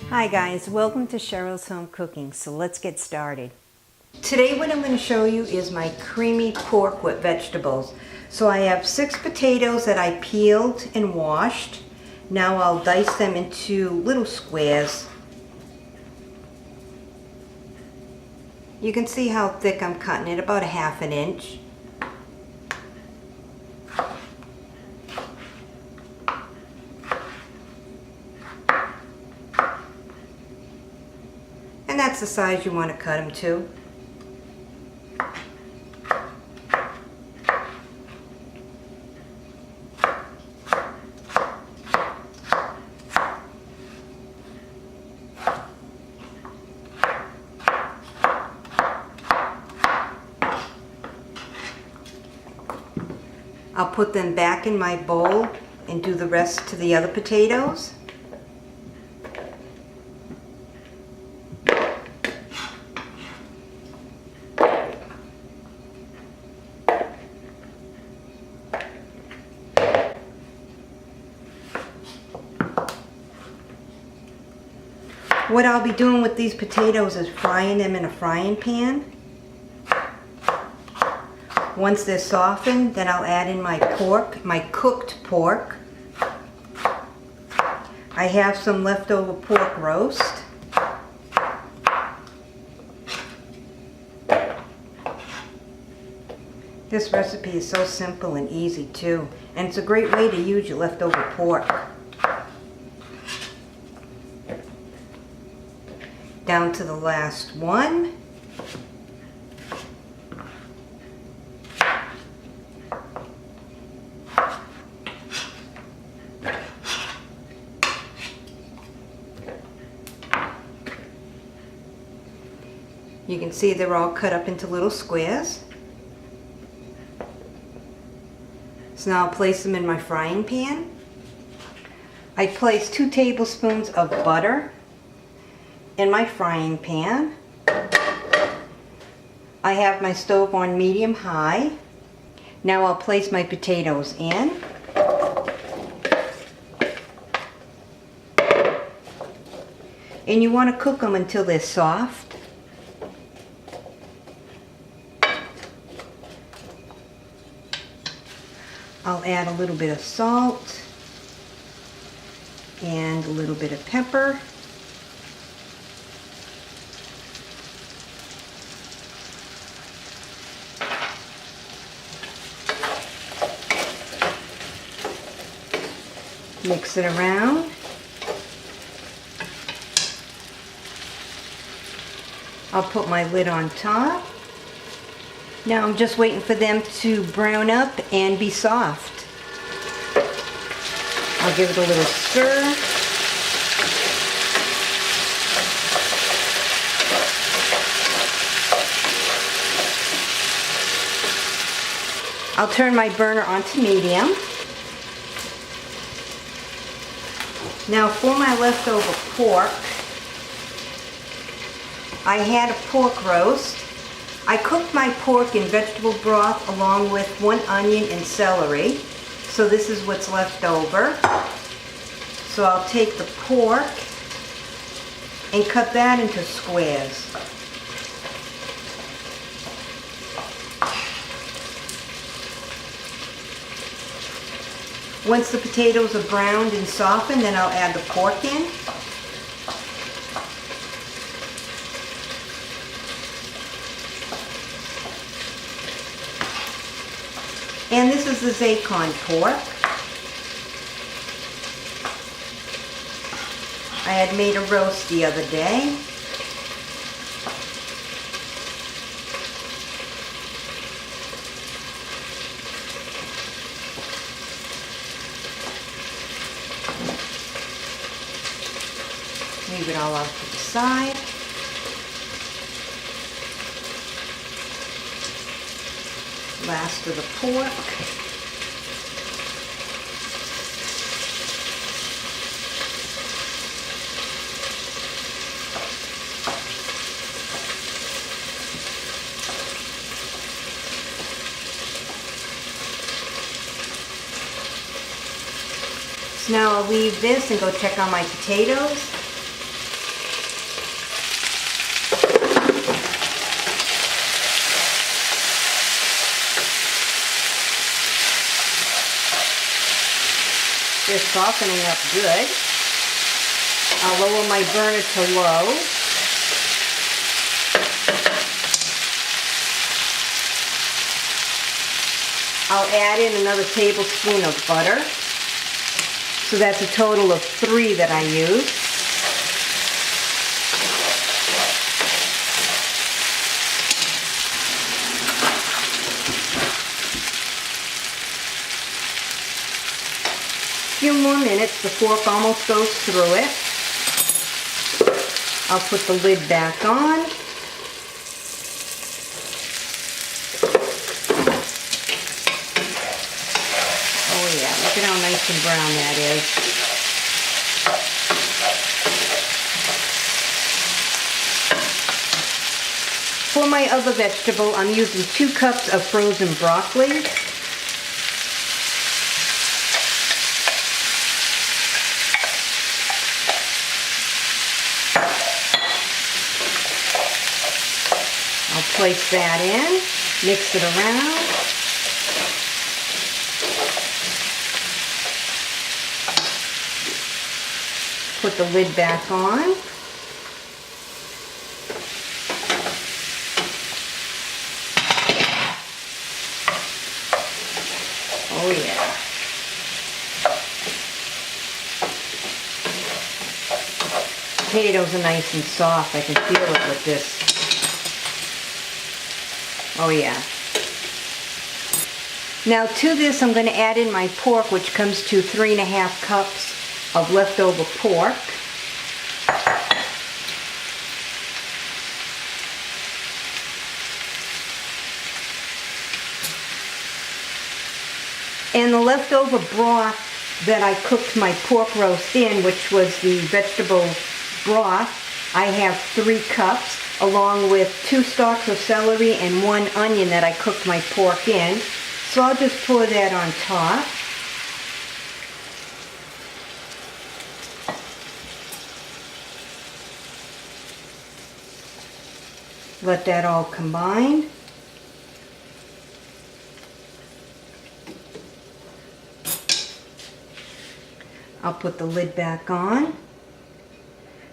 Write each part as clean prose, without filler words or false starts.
Hi guys, welcome to Cheryl's Home Cooking. So let's get started. Today what I'm going to show you is my creamy pork with vegetables. So I have 6 potatoes that I peeled and washed. Now I'll dice them into little squares. You can see how thick I'm cutting it, about 1/2 inch. And that's the size you want to cut them to. I'll put them back in my bowl and do the rest to the other potatoes. What I'll be doing with these potatoes is frying them in a frying pan. Once they're softened, then I'll add in my pork, my cooked pork. I have some leftover pork roast. This recipe is so simple and easy too, and it's a great way to use your leftover pork. Down to the last one. You can see they're all cut up into little squares. So now I'll place them in my frying pan. I place 2 tablespoons of butter in my frying pan. I have my stove on medium-high. Now I'll place my potatoes in. And you want to cook them until they're soft. I'll add a little bit of salt and a little bit of pepper. Mix it around. I'll put my lid on top. Now I'm just waiting for them to brown up and be soft. I'll give it a little stir. I'll turn my burner onto medium. Now for my leftover pork, I had a pork roast. I cooked my pork in vegetable broth along with 1 onion and celery. So this is what's left over. So I'll take the pork and cut that into squares. Once the potatoes are browned and softened, then I'll add the pork in. And this is the Zaycon pork. I had made a roast the other day. Leave it all off to the side. Last of the pork. So now I'll leave this and go check on my potatoes. They're softening up good. I'll lower my burner to low. I'll add in another tablespoon of butter. So that's a total of 3 that I use. A few more minutes, the fork almost goes through it. I'll put the lid back on. Oh yeah, look at how nice and brown that is. For my other vegetable, I'm using 2 cups of frozen broccoli. I'll place that in, mix it around. Put the lid back on. Oh yeah. Potatoes are nice and soft. I can feel it with this. Oh yeah. Now to this I'm going to add in my pork, which comes to 3½ cups of leftover pork. And the leftover broth that I cooked my pork roast in, which was the vegetable broth, I have 3 cups, along with 2 stalks of celery and 1 onion that I cooked my pork in. So I'll just pour that on top. Let that all combine. I'll put the lid back on.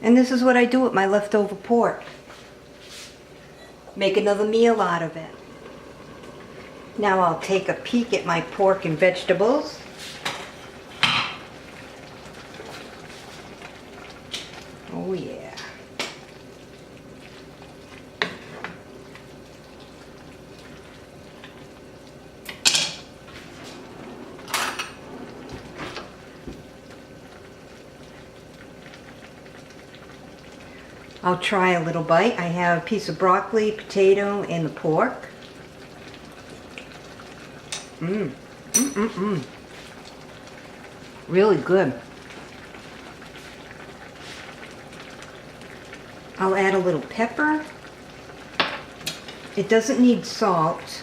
And this is what I do with my leftover pork. Make another meal out of it. Now I'll take a peek at my pork and vegetables. Oh yeah. I'll try a little bite. I have a piece of broccoli, potato, and the pork. Really good. I'll add a little pepper. It doesn't need salt.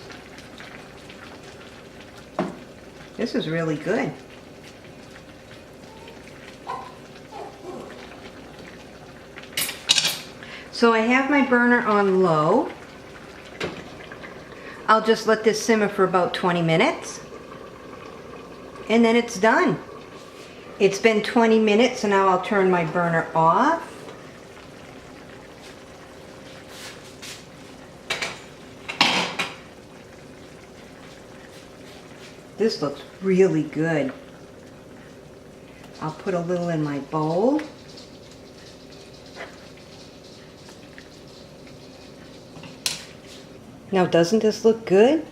This is really good. So I have my burner on low. I'll just let this simmer for about 20 minutes. And then it's done. It's been 20 minutes, so now I'll turn my burner off. This looks really good. I'll put a little in my bowl. Now, doesn't this look good?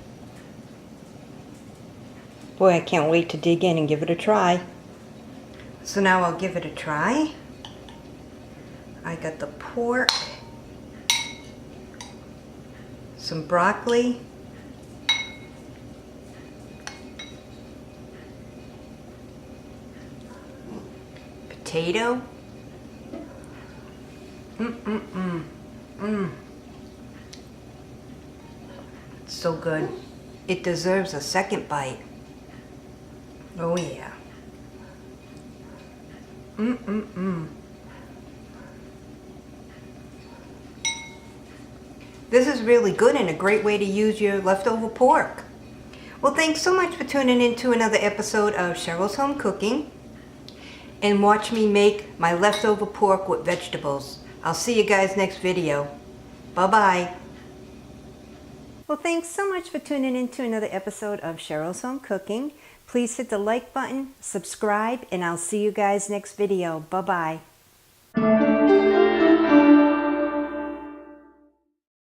Boy, I can't wait to dig in and give it a try. So now I'll give it a try. I got the pork, some broccoli, potato. It's so good. It deserves a second bite. Oh yeah. This is really good and a great way to use your leftover pork. Well, thanks so much for tuning in to another episode of Cheryl's Home Cooking. and watch me make my leftover pork with vegetables. I'll see you guys next video. Bye-bye. Well, thanks so much for tuning in to another episode of Cheryl's Home Cooking. Please hit the like button, subscribe, and I'll see you guys next video. Bye-bye.